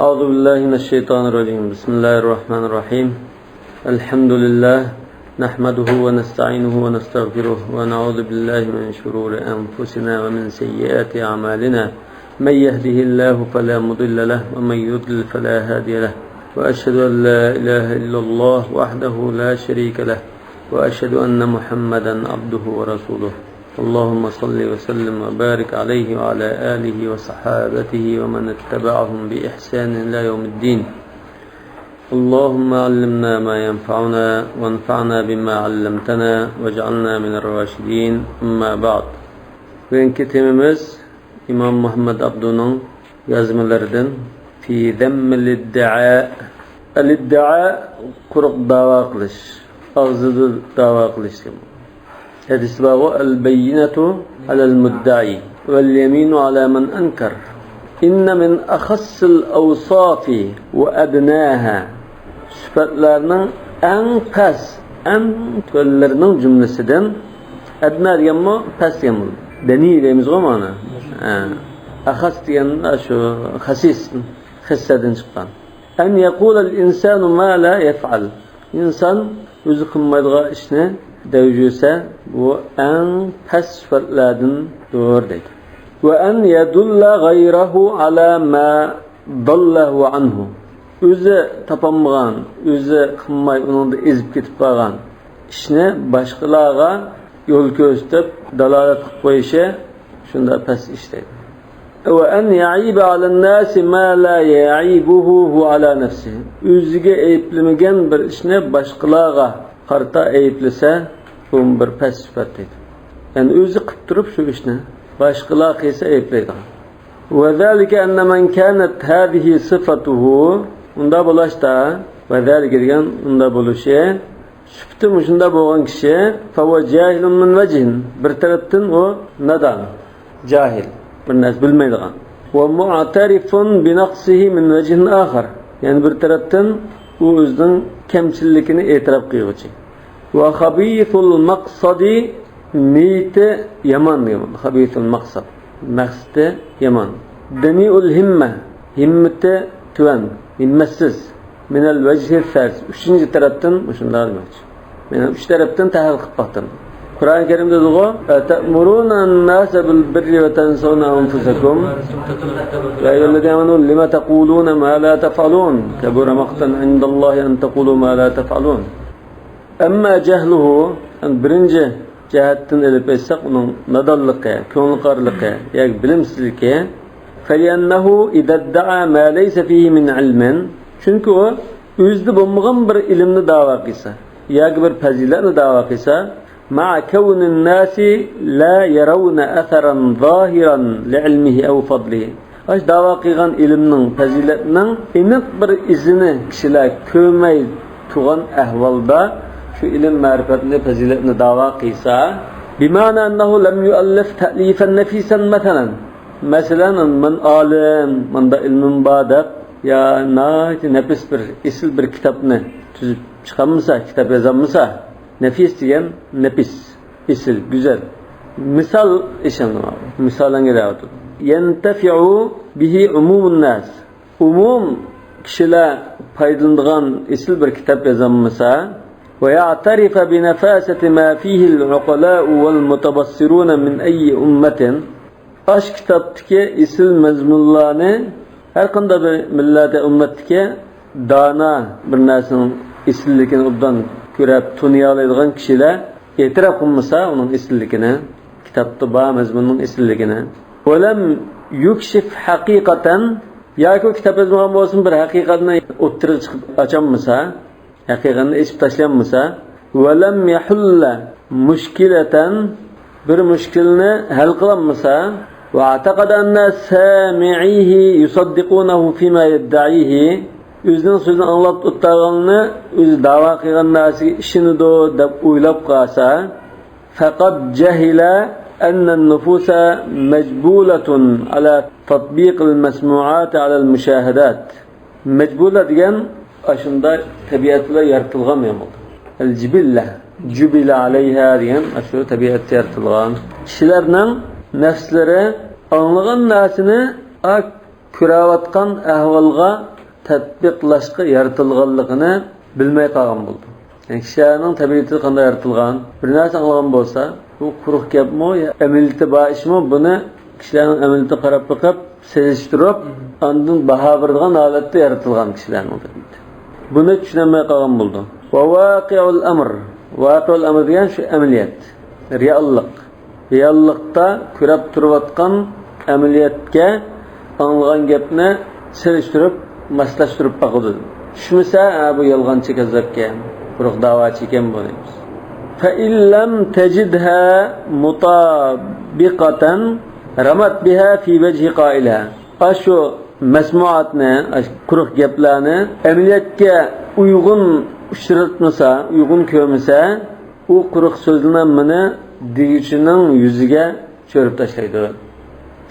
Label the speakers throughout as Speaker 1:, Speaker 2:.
Speaker 1: أعوذ بالله من الشيطان الرجيم بسم الله الرحمن الرحيم الحمد لله نحمده ونستعينه ونستغفره ونعوذ بالله من شرور أنفسنا ومن سيئات أعمالنا من يهده الله فلا مضل له ومن يضلل فلا هادي له وأشهد أن لا إله إلا الله وحده لا شريك له وأشهد أن محمدا عبده ورسوله اللهم صل وسلم وبارك عليه وعلى آله وصحابته ومن اتبعهم بإحسان إلى يوم الدين اللهم علمنا ما ينفعنا وانفعنا بما علمتنا واجعلنا من الراشدين أما بعد. Bugünkü temimiz İmam Muhammed Abdu'nun yazmalarından fi zemmil iddia. El-iddia quruq dava qilish, og'zida dava qilish. Hadis bağı el-beyyinatu alel-mudda'i vel-yeminu ala men ankar. İnne min akhassil awsafi ve adnaha. Sıfatlarının en pes, en töllerinin cümlesinden adna diyen mi? Pes diyen mi? Deni deyimiz o mana. Akhas diyen şu hasis, hissedin çıkan. En yekulel insanu ma la yef'al. İnsan özü kılmaydığı işini devcüse bu en pes sıfatlardan doğru deydi. Ve en yedulla gayrahu ala ma dallahu anhu. Özü tapanmağan, özü kılmay onun da ezip ketip bağan işini başkalarına yol gösterip dalalet koyuşa şunda pes işleydi. Ve en ya'ibe alen nasi ma la ya'ibuhu ala nefsihi. Özüge eyiplemegen bir işini başkalarına qarta eyplese bu bir pes sıfat deydi. Yani özü qıp turib şu işni başqalar qilsa eyplaydi. Ve zalika enne men kanat hadihi sifatuhu unda bo'lashda ve zalika degan unda bo'lishi sübti shunda bo'lgan kishi fa va jahilun min wajhin bir tarafdan o nadan jahil bir narsa bilmaydigan ve mu'tarifun bi naqsihi min wajhin akhar yani bir tarafdan u o'zining kamchilikini e'tirof qiluvchi va khabithul maqsadi niyati yomon degan khabithul maqsad maqsadi yomon daniul himma himmati tuvan himmatsiz minal vajhi fars uchinchi tarafdan shunday demoqchi men uch tarafdan tahlil qilib baqdim Kur'an-ı Kerim'de diyor ta'muruna an-nasa bil birri ve tansawna anfusakum ya eyyuhellezine amanu lima taquluna ma la taf'alun kabura maqtan 'indallahi an taqulu ma la taf'alun amma jahluhu birinci cihatdan elip etsek onun nadallıqı, ko'ngilqarligi yoki bilimsizligi faliannahu idda'a ma laysa fihi min ilmin çünkü o o'zida bo'lmagan bir ilmni da'vo qilsa yoki bir fazilatni da'vo qilsa مع كون الناس لا يرون أثرا ظاهرا لعلمه أو فضله. Aş dava qilgan ilmning fazilatning aniq bir izini kishilar ko'rmay turgan ahvolda shu ilm ma'rifatni fazilatni da'vo qilsa bima'na annahu lam yu'allif ta'lifan nafisan masalan man alim manda ilmin badaq ya nafis bir isil bir kitobni tuzib chiqarmasa kitob yozamasa nefis diyen nefis, isil, güzel. Misal işin var. Misalden geliyor. Yentefi'u bihi umumun nas. Umum kişiler faydalandıgan isil bir kitap yazılmışsa ve ya'tarifa bi nefasati ma fihi al-uqala'u wal mutabassirun min ayyi ummetin. Aş kitaptaki isil mezmunlarını her qanday bir millete ummetdeki dana bir narsanın isilligini obdan görüp tanıyalaydigan kişiler e'tirof qilmasa onun isilligini kitobda bor mazmunning isilligini olam yukshif haqiqatan yoki kitob yozmagan bo'lsin bir haqiqatni o'ttirib chiqib ocholmasa haqiqatni eshib tashlanmasa valam yahulla mushkilatan bir mushkilni hal qilolmasa va ataqada anna sami'ihi yusaddiqunahu fima yadda'ihi özünün sözünü anlatıp tuttağını özü dava qilgan narsa ishinido deb o'ylab qolsa faqat jahila anna an-nufusa majbulatun ala tatbiq al-masmu'at ala al-mushahadat majbula degan ashunda tabiat bilan yaratilgan bo'ldi al-jibilla jubila alayha degan shu tabiat yaratilgan kishilarning nafslari anglagan narsani ko'rayotgan ahvolga tatbiqlashga yaratilganligini bilmay qolgan bo'ldi. Yani kishilarning tabiati qanday yaratilgan, bir narsa qilgan bo'lsa, bu quruq gapmi, amaliyati bor ishmi, buni kishilarning amaliyatiga qarab boqib, selishtirib, ondan baho beradigan holatda yaratilgan kishilarning tabiati. Buni tushunmay qolgan bo'ldi. Va waqi'ul amr. Waqi'ul amr degan shu amaliyat, reallik. Reallikda ko'rib turayotgan amaliyatga anlagan gapni selishtirib, maslashtirib boqadi. Tushmasa, bu yolg'onchi kazzabga, quruq da'vochi ekan bu deymiz. Fa illam tajidha mutabiqatan ramat biha fi wajhi qailaha. Ashu masmuatni, quruq gaplarni amaliyatga uygun uchratmasa, uygun ko'rmasa, u quruq so'zlanmani deguvchining yuziga cho'rib tashlaydi.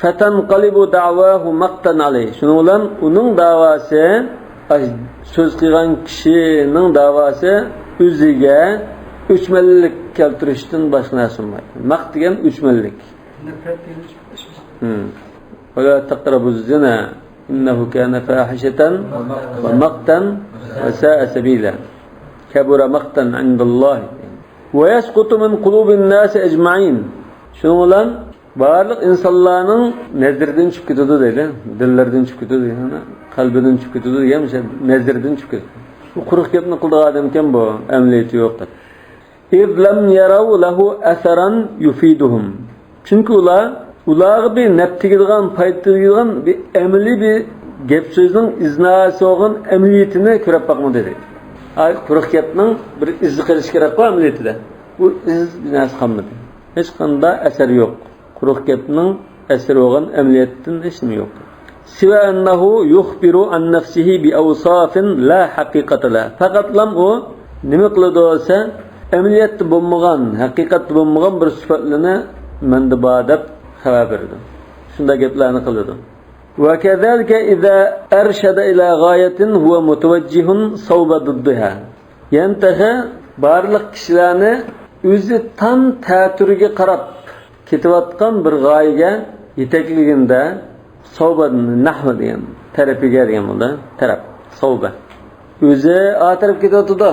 Speaker 1: Fatanqalibu da'wahu maqtan alayh. Shuning bilan uning da'vosi, so'z qilgan kishining da'vosi o'ziga o'chmanlik keltirishdan boshqa narsa bo'lmaydi. Maqt degan o'chmanlik. Wala taqrabu zina innahu kana fahishatan wa maqtan wa sa'a sabila. Kabura maqtan 'indallah. Wa yasqutu min qulubin nas ajma'in. Shuning bilan barliq insonlarning nazaridan chiqib ketadi deydi, dillaridan chiqib ketadi, yana qalbidan chiqib ketadi degan o'sha nazaridan chiqib ketadi. Bu quruq gapni qildigan odam ekan bu, amaliyati yo'q deb. İz lam yaraw lahu asaran yufiduhum. Chunki ularga bir naftigilgan, paytligilgan bir amaliy bir gap so'zning iznasi olgan amaliyatini ko'rib boqmadi dedi. Ay quruq gapning bir izni qilish kerak bu amaliyatida. Bu iz narsa qolmadi. Hech qanday asar yo'q. Quruq gapning asari olgan amaliyatdan hech nima yo'q. Siva annahu yukhbiru an nafsihi bi awsafin la haqiqata la. Faqat lam o nima qiladi olsa, amaliyatda bo'lmagan, haqiqatda bo'lmagan bir sifatlarni menda bor deb xabar berdi. Shunday gaplarni qiladi. Wa kadhalika idza arshada ila ghayatin huwa mutawajjihun sawba diddiha. Yantaha barliq kishilarni o'zi tam ta'turiga qarab ketayotgan bir g'oyaga yetakligida savba nahv degan tarafiga degan bo'ldi. Taraf, savba. O'zi a taraf ketayotdi.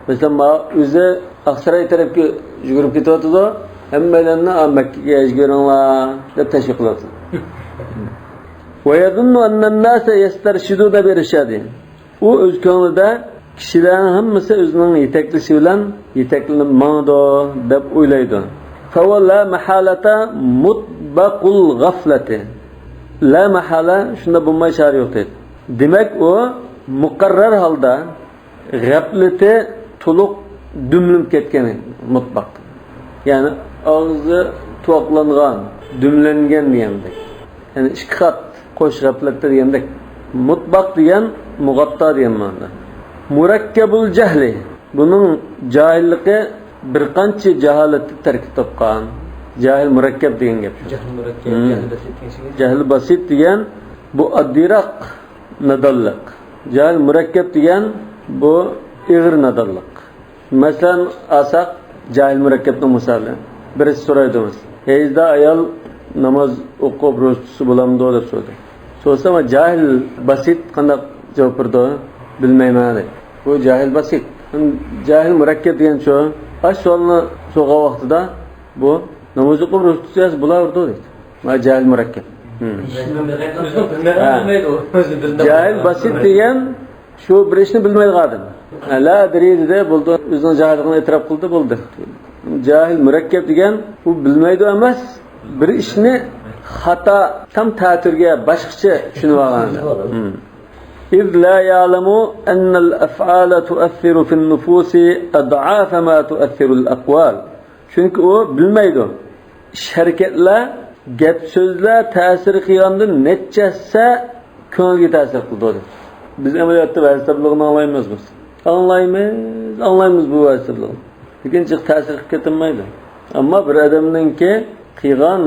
Speaker 1: Mesela o'zi Aqsaray tarafga yugurib ketayotdi. Hammalarni Makkaga yuguringlar deb tashviq qiladi. Wa yadunnu anna an-nasa yastarshiduna bi irshadi. U o'z ko'nglida kishilarning hammasi o'zining yetaklishi bilan yetaklanib mangdo deb o'ylaydi. Fa la mahalata mutbaqul ghaflati. La mahala shunda bo'lmay shari yo'q dedi. Demak u muqarrar holda g'aflati to'liq dumlinib ketgan mutlaq. Ya'ni og'zi to'qlangan, dumlangan degandek. Ya'ni ikki qat qo'sh g'aflatda degandek. Mutlaq degan mug'atta degan ma'noda. Murakkabul jahli. Buning jahilligi bir qancha jaholatni tarkib topgan. Jahil murakkab degan gap.
Speaker 2: Jahl murakkab, jahl basit degan.
Speaker 1: Jahl basit degan bu addiraq nadalliq. Jahl murakkab degan bu ig'ir nadalliq. Masalan, asaq jahl murakkabning misoli. Birisi so'raydimiz. Heyda ayol namoz o'qib ro'zasi bo'lamdi deb so'radi. So'rasam, jahl basit qanday javob berdi? Bilmayman dedi. Bu jahl basit. Jahl murakkab degan shu. Asolni so'g'a vaqtida bu namoz o'qib ro'zasi bo'lardi dedi. Ma jahl murakkab. Jahl basit degan shu bir ishni bilmaydigan odam. La dirida bo'ldi, o'zining jahilligini e'tirof qildi bo'ldi. Jahil murakkab degan u bilmaydi emas, bir ishni xato tam ta'tirga boshqacha tushunib olgan. إذ لا يعلم أن الأفعال تؤثر في النفوس أضعاف ما تؤثر الأقوال. Çünkü o bilmeydi. Hareketler, gap sözler ta'sir qilgandan nechasi ko'ngilga ta'sir qildi. Biz amaliyotda vazifalarni anglaymiz. Anlaymiz bu vazifalarni. Lekin chiq ta'sir qilib ketmaydi. Ammo bir odamningki qilgan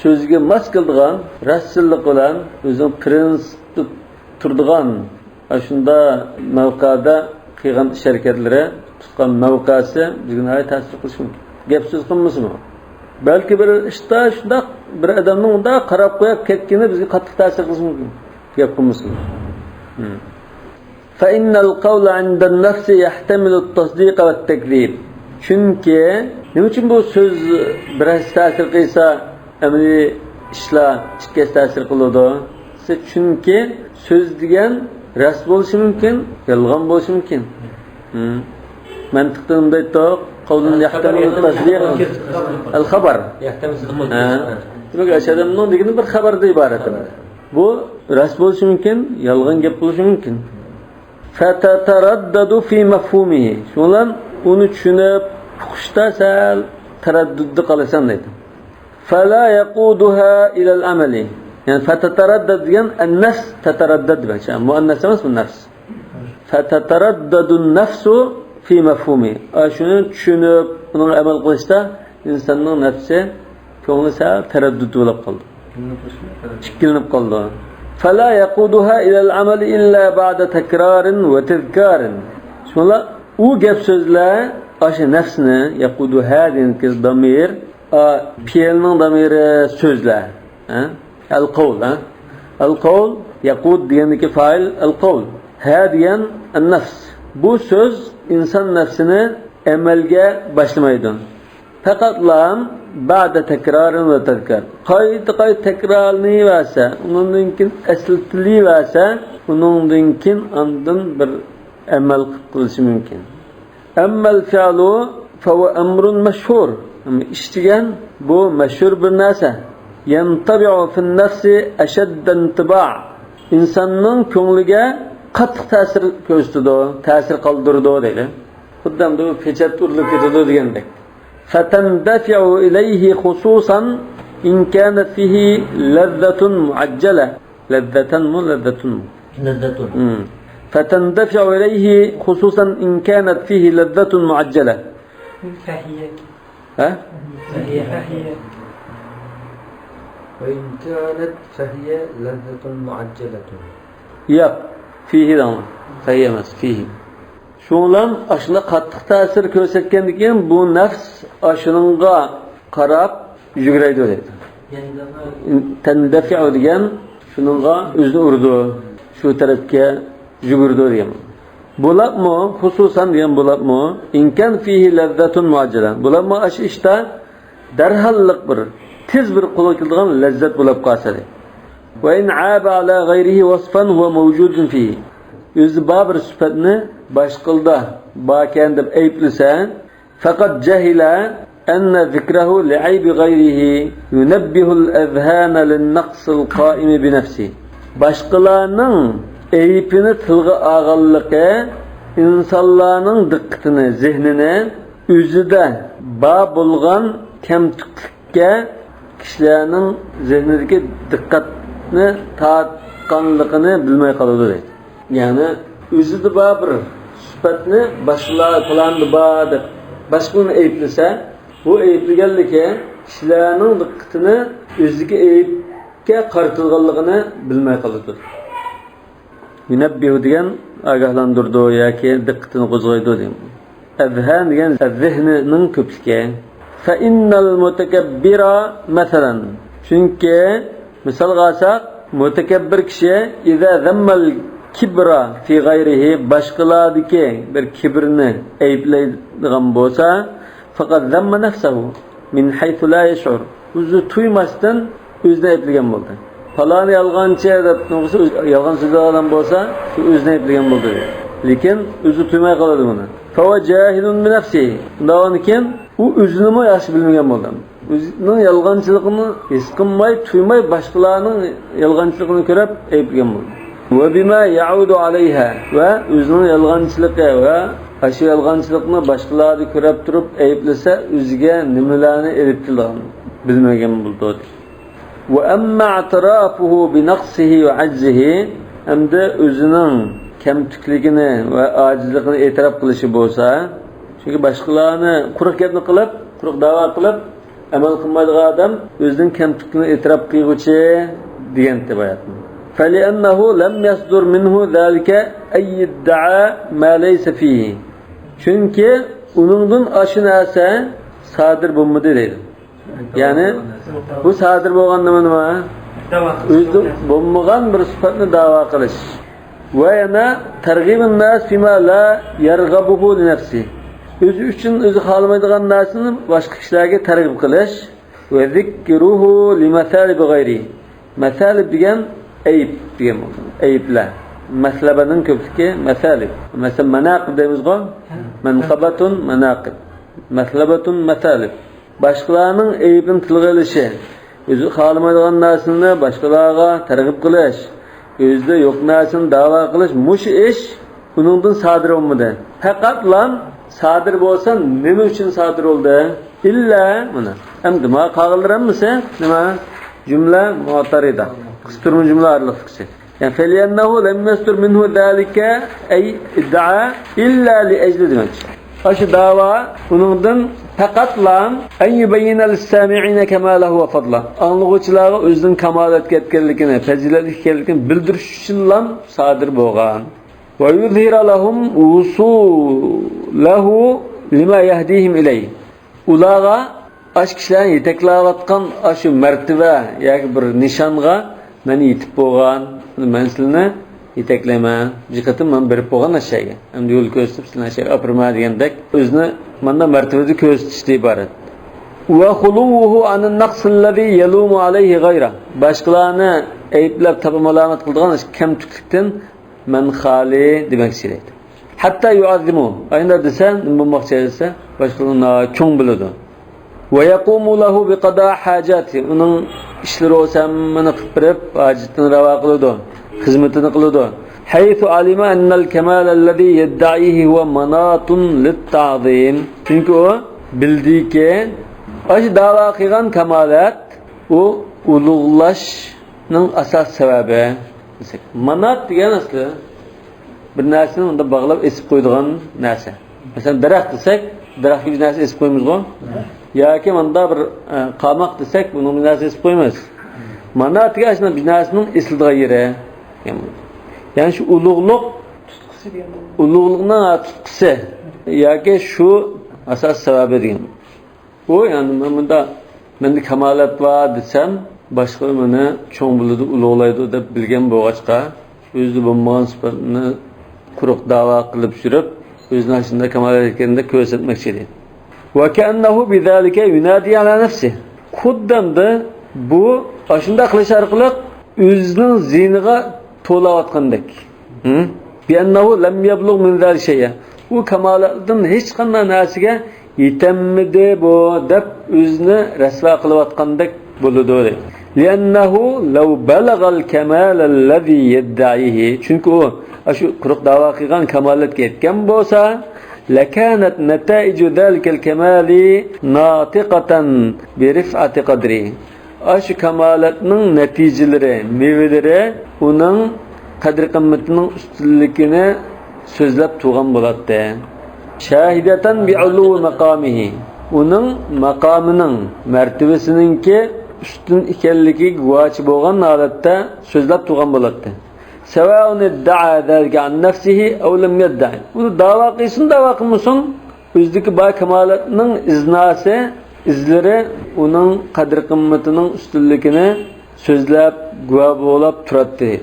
Speaker 1: so'ziga mos qildigan rasullik bilan o'zining prinsip turdigan shunda mavqada qilgan ish harakatlari tutgan mavqasi bizga ta'sir qilishi mumkin. Gap so'z qilmasmi? Balki bir ishda shunda bir odamning unda qarab qo'yib ketgani bizga qattiq ta'sir qilishi mumkin. gap qilmasin. فإن القول عند النفس يحتمل التصديق والتكذيب. Çünki nima uchun bu so'z biroz ta'sir qilsa, amaliy ishlar ichga ta'sir qiladi? Chunki so'z degan rost bo'lishi mumkin, yolg'on bo'lishi mumkin. Mantiqdan aytdik, qavlun yahtamilu at-tasdiq al-xabar. Demak, ashadamning degani bir xabardan iborat. Bu rost bo'lishi mumkin, yolg'on gap bo'lishi mumkin. Fatataraddadu fi mafhumihi. Shundan uni tushunib, uqishda sal taraddudda qolasan deydi. Fala yaquduha ila al-amali. Yani fatataraddad degan an-nafs tataraddad demakchi. Muannas emas bu nafs. Fatataraddadu an-nafsu fi mafhumi. Shuni tushunib, uni amal qilishda insonning nafsi ko'ngli sal taraddud bo'lib qoldi. Chikkilinib qoldi. فلا يقودها إلى العمل إلا بعد تكرار وتذكار. شولا o gap so'zlar o'sha nafsni yaquduha degan damir, fi'lning damiri so'zlar. Al-qawl, al-qawl yaqud degandagi fa'il al-qawl. Ha degan an-nafs. Bu so'z inson nafsini amalga boshlamaydi. Faqat lam ba'da takrarin ve tezkar. Qayta takrarni vasa, uningkin asli vasa, uningkin andın bir amal qilishi mumkin. Ammal fi'lu fa huwa amrun mashhur. İştigan bu mashhur bir narsa. Yantabi'u fi'n nafsi ashadda intiba'. İnsanning ko'ngliga qattiq ta'sir ko'rsatadi, ta'sir qoldiradi deydi. Xuddi bu pechat urilib ketadi degandek. فتندفع إليه خصوصا إن كانت فيه لذة معجلة. لذة فتندفع إليه خصوصا إن كانت فيه لذة معجلة.
Speaker 2: فهي وإن كانت فهي لذة معجلة.
Speaker 1: يب فيه دام فهي مس فيه. Şundan aşına qattiq ta'sir ko'rsatgandan keyin bu nafs aşınınga qarab yuguraydi deydi. Tandafi'u degan shuningga o'zini urdi, shu tarafga yugurdi degan. Bo'labmi, xususan degan bo'labmi, inkan fihi lazzatun muajjala. Bo'labmi ash ishda darhallik bir tez bir qo'lga keladigan lazzat bo'lib qolsa. Va in 'aba ala ghayrihi wasfan huwa mawjudun fihi. O'zi bir sifatni boshqilda bakan deb ayblasa, faqat jahila anna zikrahu li'aybi ghayrihi yunabbihu al-adhhana lin-naqs al-qa'im bi nafsi. Boshqalarning aybini tilga olganligi insonlarning diqqatini, zehnini o'zida bo'lgan kamtuklikka kishilarning zehnidagi diqqatni tortganligini bilmay qoladi deydi. Yani özüde bir sifatni başlar planı deb başqani ayblasa, bu aybliganligi kishilarning diqqatini o'ziga aybga qaratilganligini bilmay qoladi. Yunabbihu degan ogohlantirdi yoki diqqatini qo'zg'aydi degan. Azhan degan zehnining ko'pligi. Fa innal mutakabbira masalan. Chunki misol qilsak, mutakabbir kishi iza zammal kibra fi gayrihi başqalardaki bir kibrni ayblaydigan bo'lsa, faqat zamma nafsahu min haythu la yash'ur. O'zi tuymasdan o'zini ayblagan bo'ldi. Falani yolg'onchi deb no'g'risi yolg'on so'zlagan bo'lsa, shu o'zini ayblagan bo'ldi. Lekin o'zi tuymay qoladi buni. Fa huwa jahilun bi nafsihi. Undan keyin u o'zini mo yaxshi bilmagan bo'ldi. O'zining yolg'onchiligini his qilmay, tuymay boshqalarning yolg'onchiligini ko'rib ayblagan bo'ldi. Ve bima yaudu aleyha ve özünün yalğançılığı ve aşı yalğançılıqni başqaları ko'rib turib ayblasa o'ziga nimalarni elib kelganini bilmagan bo'ldi. Ve amma i'tirafuhu bi naqsihi ve ajzihi, hamda o'zining kamtukligini ve ajizligini e'tirof qilishi bo'lsa, chunki boshqalarni quruq gapni qilib, quruq da'vo qilib amal qilmaydigan odam o'zining kamtukligini e'tirof qilguchi degan tabiatni. فلأنه لم يصدر منه ذلك أي ادعاء ما ليس فيه. Çünkü onundan aşınasa sadir bulmadı değil. Yani bu sadir bo'lgan nima? Özü bo'lmagan bir sifatni da'vo qilish. Va yana targ'ibun nas fima la yarghabuhu li nafsi. O'zi uchun o'zi xohlamaydigan narsani boshqa kishilarga targ'ib qilish. Va zikruhu li masalib g'ayri. Masalib degan ayib degan ma'no. Ayiblar. Maslabaning ko'pligi masalib. Masalan manaqib deymiz-ku. Manqabatun manaqib. Maslabatun masalib. Boshqalarning ayibini tilga olishi. O'zi xohlamaydigan narsani boshqalarga targ'ib qilish, o'zida yo'q narsani da'vo qilish, mush ish uningdan sodir bo'lmadi. Faqat lan sodir bo'lsa, nima uchun sodir bo'ldi? Illa mana. Endi ma qag'ildiramisa, nima? Jumla mu'tarida. Qisturma jumla arliqsi. Yani feliyannahu lam yastur minhu zalika ay idda'a illa li ajli demek. Aşı dava uningdan faqatlan an yubayyana lis-sami'ina kamalahu wa fadla. Anlıqçılara özünün kamalat etkenligini, faziletli ekenligini bildirish uchun lam sodir bo'lgan. Wa yuzhira lahum usulahu lima yahdihim ilay. Ularga aş kishilarni yetaklayotgan aşı martaba yoki bir nishonga meni yetib bo'lgan, men sizlarni yetaklayman. Jiqatim men berib bo'lgan narsaga. Endi yo'l ko'rsatib sizlarni narsaga opirma degandek, o'zini menda martabada ko'rsatishda iborat. Wa khuluhu anan naqs allazi yalumu alayhi ghayra. Boshqalarni ayblab tabamalamat qildigan kamtuklikdan men xali demak kerak. Hatta yu'azzimu. Ayna desa, nima bo'lmoqchi desa, boshqalarni cho'ng biladi. Wa yaqumu lahu biqada hajati. Uning ishlari olsa meni qilib berib, hojatini ravo qiladi. Xizmatini qiladi. Haythu alima annal kamal allazi yad'ihi huwa manatun lit-ta'zim. Chunki u bildiki, aş da'vo qilgan kamalat u ulug'lashning asos sababi. Manat degan asli bir narsani unda bog'lab esib qo'ydigan narsa. Masalan, daraxt desak, daraxtga bir narsa esib qo'yamiz-ku. Yoki menda bir qamoq desak, buni bir narsa esib qo'yamiz. Manat degan ashuna bir narsaning esildigan yeri. Yani şu ulug'liqning tutqusi yoki shu asas sababi degan. O yani menda kamalat bor desam, boshqa meni cho'ng bo'ladi, ulug'laydi deb bilgan bo'lg'achqa, o'zi bo'lmagan sifatni quruq da'vo qilib yurib, o'zini shunda kamalat ekanida ko'rsatmoqchi edi. Va ka'annahu bizalika yunadi ala nafsi. Xuddamda bu shunda qilish orqali o'zining ziniga to'layotgandek. Bi annahu lam yablugh min zalika shay'a. U kamalatdan hech qanday narsaga yetamidi bu deb o'zini rasvo qilayotgandek bo'ladi. Li'annahu law balagal kamal allazi yad'ihi. Chunki u shu quruq da'vo qilgan kamalatga yetgan bo'lsa, lakanat nata'iju zalikal kamali natiqatan bi rif'ati qadri. Aşı kamalatning natijalari, mevelari uning qadr qimmatining ustunligini so'zlab turgan bo'ladi. Shahidatan bi uluwi maqamihi. Uning maqomining martabasininki ustun ekanligi guvohi bo'lgan holatda so'zlab turgan bo'ladi. Sawa'un idda'a zalika an nafsihi aw lam yadda'i. Uni da'vo qilsin, da'vo qilmasin, o'zidagi ba kamalatning iznasi izlari uning qadr qimmatining ustunligini so'zlab guvoh bo'lib turadi.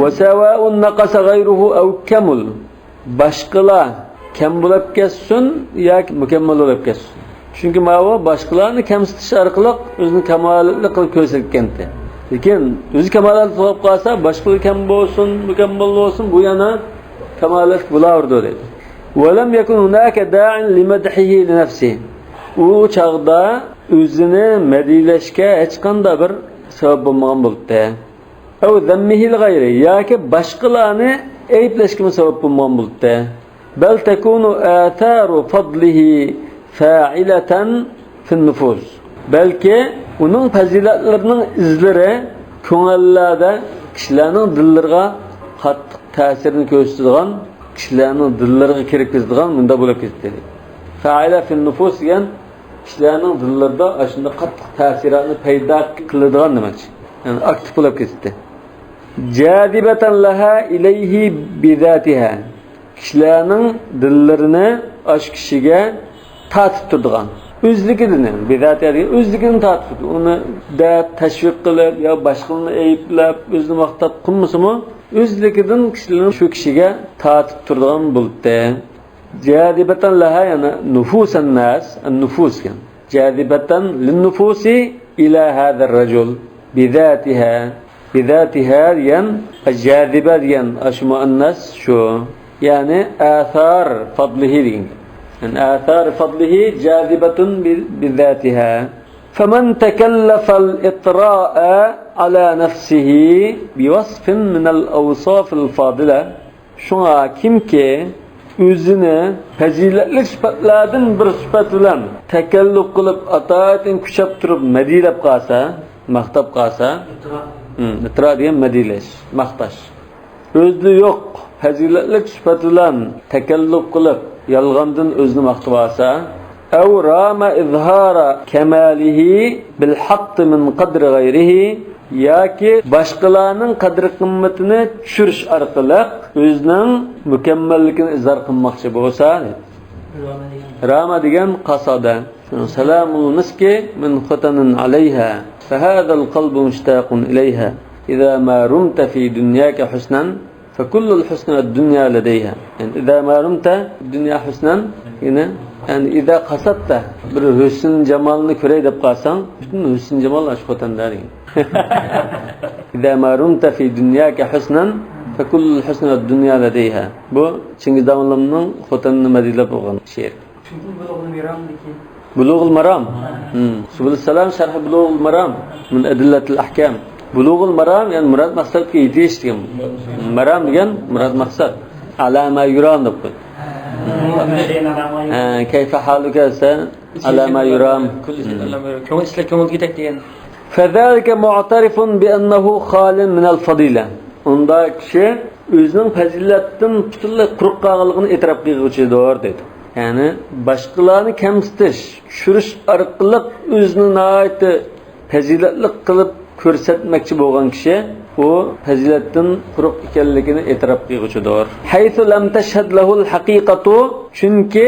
Speaker 1: Va sawa'un naqasa ghayruhu aw kamul. Boshqalar kam bo'lib ketsin yoki mukammal bo'lib ketsin. Chunki ma'vo boshqalarni kamsitish orqali o'zini kamolatli qilib ko'rsatgandi. Lekin o'zi kamolatli bo'lib qolsa, boshqalar kam bo'lsin, mukammal bo'lsin, bu yana kamolat bo'laverdi dedi. Va lam yakun hunaka da'in limadhihi li nafsihi. U chaqda o'zini madilashga hech qanday bir sabab bo'lmagan bo'ldi. Aw zammihi al-ghayri yoki boshqalarni ayblashga sabab bo'lmagan bo'ldi. Bal takunu atharu fadlihi fa'ilatan fi an-nufus. Balki uning fazilatlarining izlari ko'ngillarda kishilarning dillariga qattiq ta'sirini ko'rsatadigan, kishilarning dillariga kirgizadigan bunda bo'lib ketdi. Fa'ila fi an-nufus degan kishilarning dillarida shunda qattiq ta'sirini paydo qiladigan demakchi. Yani aktiv bo'lib ketdi. Jadibatan laha ilayhi bizatiha. Kishilarning dillarini ash kishiga tatib turadigan. o'zligidan bid'atiga o'zligini tatib uni deb tashviq qilib yo boshqani ayblab o'zini maqtab qilmasimi o'zligidan kishilarni shu kishiga tatib turadigan bo'ldi. Jadibatan laha yana nufusan nas an-nufus kan jadibatan lin-nufusi ila hadha ar-rajul bidatiha yan jadiba yan ashmu an-nas shu yani athar fadlihi degan. Yani athar fadlihi jadibatun bidatiha. فمن تكلف الإطراء على نفسه بوصف من الأوصاف الفاضلة شuna kimki o'zini fazilatli sifatlardan bir sifat bilan takalluf qilib ataatini kuchab turib madilab qolsa, maqtab qolsa, itra degan madilash, maqtash. O'zi yo'q fazilatli sifat bilan takalluf qilib yolg'ondan o'zini maqtab olsa, aw rama izhara kamalihi bil haqq min qadri g'ayrihi yoki boshqalarning qadr qimmatini tushirish orqali o'zining mukammalligini izhor qilmoqchi bo'lsa, rama degan qasada salamul miski min khatanin alayha fa hada al qalbu mushtaqun ilayha idha ma rumta fi dunyaka husnan fa kullu al husna ad dunya ladayha. Yani idha ma rumta dunya husnan yani idha qasadta bir husn jamolni ko'ray deb qolsang butun husn jamol shu xotanda degan. إذا ما رمت في دنياك حسنا فكل الحسن الدنيا لديها. Bu Çingiz Dağlı'nın xotanını madilab olgan şiir. Buluğul Maram. Subul Salam şerh Buluğul Maram min adillatil ahkam. Buluğul Maram yani murad maqsad ki yetiş degan. Maram degan murad maqsad. Ala ma yuram deb qo'ydi. Kayfa haluka sen ala ma yuram.
Speaker 2: Ko'ngil isla ko'ngil ketak degan.
Speaker 1: فَذَلِكَ مُعْتَرِفٌ بِأَنَّهُ خَالٍ مِنَ الْفَضِيلَةِ. Onda kişi özünün fazilatdan butunlay quruq qolganligini e'tirof qiluvchidir dedi. Yani başqalarını kamsitish, tushirish orqali o'zini nihoyat fazilatli qilib ko'rsatmoqchi bo'lgan kishi u fazilatdan quruq ekanligini e'tirof qiluvchidir. Haythu lam tashhad lahu al-haqiqatu chunki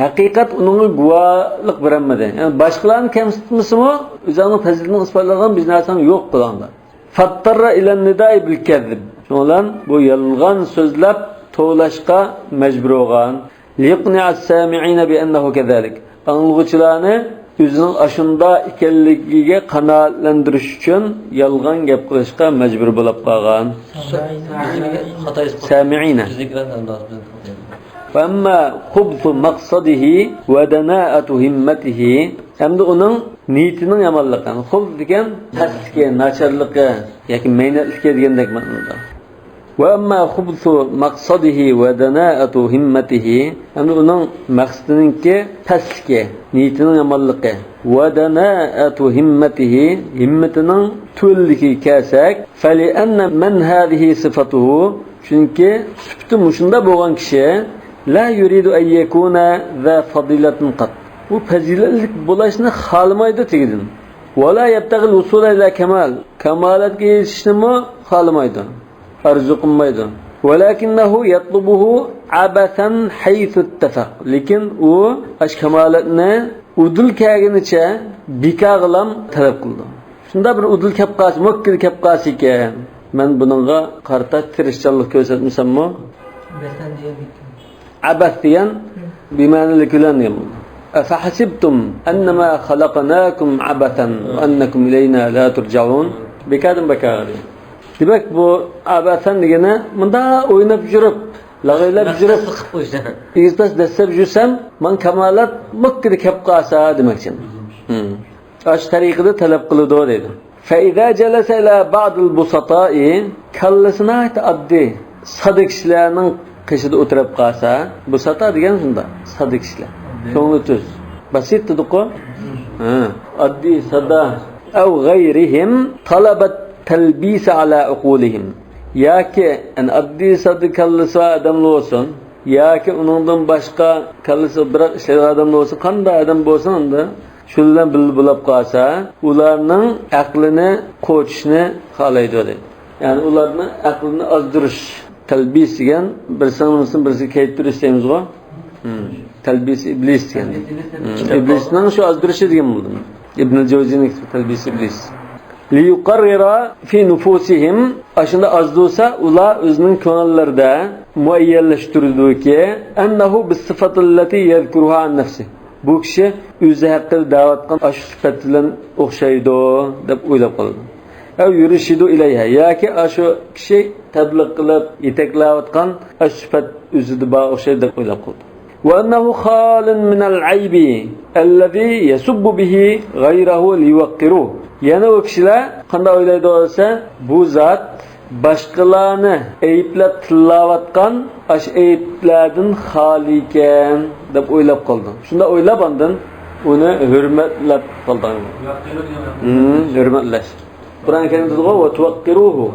Speaker 1: haqiqat uning guvohlik bermadi. Yani başqalarını kamsitmasimi o'zining fazilatini isbotlagan biz narsani yo'q qilganda. Fattarra ila nidai bil kazib. Shundan bu yolg'on so'zlab to'lashga majbur bo'lgan. Liqni'a as-sami'ina bi annahu kazalik. Anglag'uchilarni o'zining ashunda ekanligiga qanoatlantirish uchun yolg'on gap qilishga majbur bo'lib qolgan. Sami'ina. Amma khubth maqsadihi wa dana'atu himmatihi hamda uning niyatining yomonligi. Xub degan pastligi, nacharligi yoki maynatligi degandek ma'noda. Wa amma khubth maqsadihi wa dana'atu himmatihi hamda uning maqsadiningki pastligi, niyatining yomonligi wa dana'atu himmatihi himmatining to'lligi kelsak, fali anna man hadhihi sifatuhu chunki sifati mushunda bo'lgan kishi la yuridu an yakuna za fadilatin qat. Bu fazilatlik bo'lishni xohlamaydi tegidin. Va la yabtag'il usul ila kamal. Kamalatga erishishni xohlamaydi. Arzu qilmaydi. Walakinnahu yatlubuhu abathan haythu ittafaq. Lekin u ash kamalatni udul kaginicha bikag'lam talab qildi. Shunda bir udul kap qasi, mokkil kap qasi ekan. Men buningga qarta tirishchanlik ko'rsatmasammi?
Speaker 2: Besan deya
Speaker 1: Abath degan bima'nilik bilan deyman. Afahasibtum annama khalaqnakum abathan wa annakum ilayna la turja'un. Bekadim bakari. Demak bu abathan degani bunda o'ynab yurib, lag'aylab yurib, izdas dastab yursam, men kamalat mukkida kap qolsa demakchi. Ash tariqada talab qiladi dedi. Fa idza jalasa ila ba'd al-busata'i kallasina ta'addi sadiqlarning qishida o'tirib qolsa, bu sata degan shunda, sadiq ishlar. Ko'ngli tuz. Basit dediqo? Addi sada aw ghayrihim talabat talbis ala uqulihim. Yaki an addi sadiq kallasa adamlar olsun, yaki uningdan boshqa kallasa biroq ishlar odamlar olsun, qanday odam bo'lsin unda shu bilan bo'lib qolsa, ularning aqlini qo'chishni xohlaydi dedi. Ya'ni ularning aqlini ozdirish talbis degan bir sanamsin birisi kaytirish deymiz-ku. Talbis iblis yani. İblisning şu azdirishi degan bo'ldim. İbn Jawziyning Talbis iblis. Li yuqarrira fi nufusihim aşında azdusa ular özünün ko'ngillarida muayyanlashtirdiki annahu bis sifatillati yadhkuruha an nafsi. Bu kishi o'zi haqida da'vatgan ash sifat bilan o'xshaydi deb o'ylab qoldi. Ev yurishidu ilayha yoki ashu kishi tabliq qilib yetaklayotgan ash sifat o'zida ba o'xshaydi deb o'ylab qoldi. Wa annahu khalun min al-aybi alladhi yasubbu bihi ghayrahu liwaqqiruh. Yana o kishilar qanday o'ylaydi bo'lsa, bu zot boshqalarni ayblab tillayotgan ash ayblardan xoli ekan deb o'ylab qoldi. Shunda o'ylab ondan uni hurmatlab qoldi. Hurmatlash. Qur'on Karimda va tuwaqqiruhu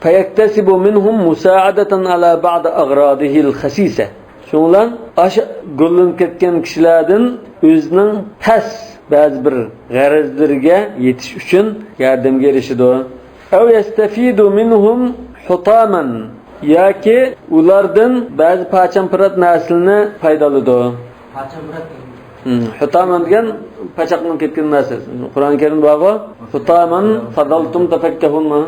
Speaker 1: fayaktasibu minhum musa'adatan ala ba'd aghradihi al-khasisa. Shundan ash golun ketgan kishilardan o'zining pas ba'zi bir g'arazlarga yetish uchun yordamga erishadi. Aw yastafidu minhum hutaman yoki ulardan ba'zi pachampirat naslini foydalanadi.
Speaker 2: Pachampirat.
Speaker 1: Hutaman degan pachaqning ketgan nasl. Qur'on Karimda bor. Hutaman fadaltum tafakkahunma.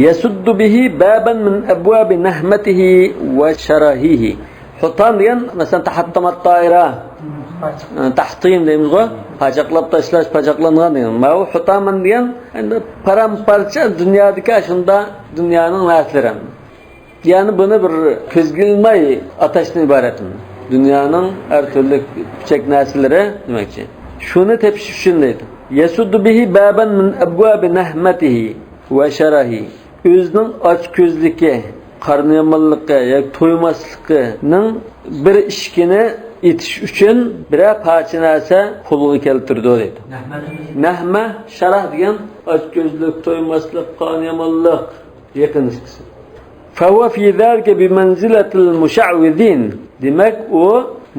Speaker 1: Yasuddu bihi baban min abwab nahmatihi wa sharahihi. Hutam degan masalan tahattamat ta'ira. Tahtim deymiz go, pachaqlab tashlash, pachaqlangan degan. Mana hutaman degan endi paramparcha dunyodagi shunda dunyoning naslari. Yani buni bir ko'zgilmay atashdan iborat. Dunyoning har turli kichik naslari demakchi. Shuni tepish uchun deydi. Yasuddu bihi baban min abwab nahmatihi va sharahi. O'zining och ko'zligi, qarni yomonligi yoki to'ymasligining bir ishkini itish uchun biror parcha narsa qo'lga keltirdi deydi. Nahma sharah degan och ko'zlik, to'ymaslik, qarni yomonlik yaqinlashisi. Fa huwa fi zalika bi manzilatil musha'widin. Demak u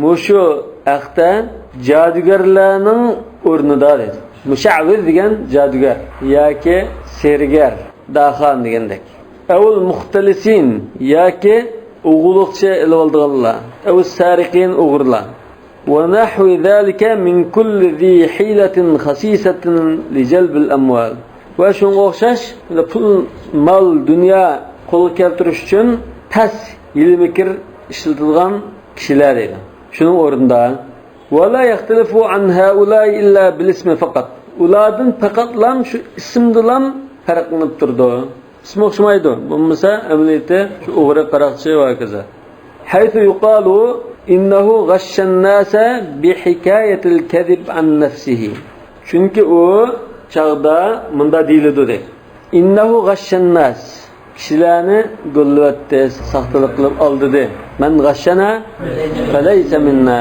Speaker 1: mushu aqta jodugarlarning o'rnida deydi. Musha'wiz degan jodugar yoki sergar, dahan degandek. Avul muxtalisin yoki o'g'uluqcha ilib oldiganlar, avul sariqin o'g'irlar. Wa nahwi zalika min kulli zi hilatin khasisatin li jalbil amwal. Va shunga o'xshash pul, mol, dunyo qo'lga keltirish uchun pas ilmikir ishlatilgan kishilar edi. Shuning o'rnida va la yaxtalifu an haula illa bil ismi faqat. Ulardan faqatlam shu ismdilam farqlanib turdi. İsmi o'xshamaydi. Bo'lmasa amaliyotda shu o'g'ri qaroqchi va kaza. Haythu yuqalu innahu ghashshan nasa bi hikayatil kadhib an nafsihi. Chunki u chaqda munda deyiladi deb. Innahu ghashshan nas. Kishilarni go'llatdi, saxtalik qilib oldi de. Men ghashshana falaysa minna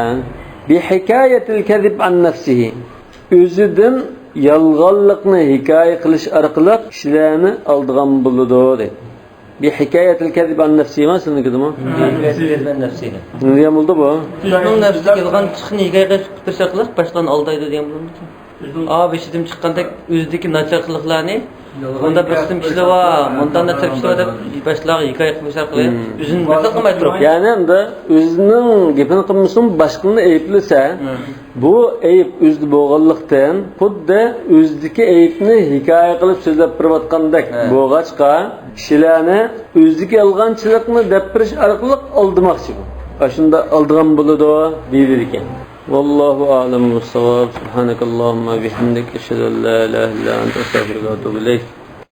Speaker 1: bi hikayatil kadhib an nafsihi. O'zidan yolg'onlikni hikoya qilish orqali kishilarni oldigan bo'ladi deydi. Bi hikayatil kadhib an nafsi emasligimi?
Speaker 2: Hikayatil nafsini.
Speaker 1: Nima bo'ldi bu?
Speaker 2: O'zining nafsiga yolg'on chiqishni hikoya qilib tursa qilib boshqani aldaydi degan bo'ldimi? Beshidim chiqqanda o'zidagi nacharliklarni bunda bir qism kishilar va bundan nachar kishilar deb boshqalarga hikoya qilishar qilib, o'zini nima qilmay turib.
Speaker 1: Ya'ni endi o'zining gapini qilmasin, boshqani ayblasa, bu ayb o'zida bo'lganlikdan xuddi o'zidagi aybni hikoya qilib so'zlab turayotgandek bo'lg'achqa kishilarni o'zidagi yolg'onchilikni deb berish orqali oldirmoqchi bu. Shunda oldigan bo'ladi deydi ekan. Vallohu a'lam bis-savab. Subhanakallahumma bihamdik ashhadu an la ilaha illa anta astaghfiruka va atubu ilayk.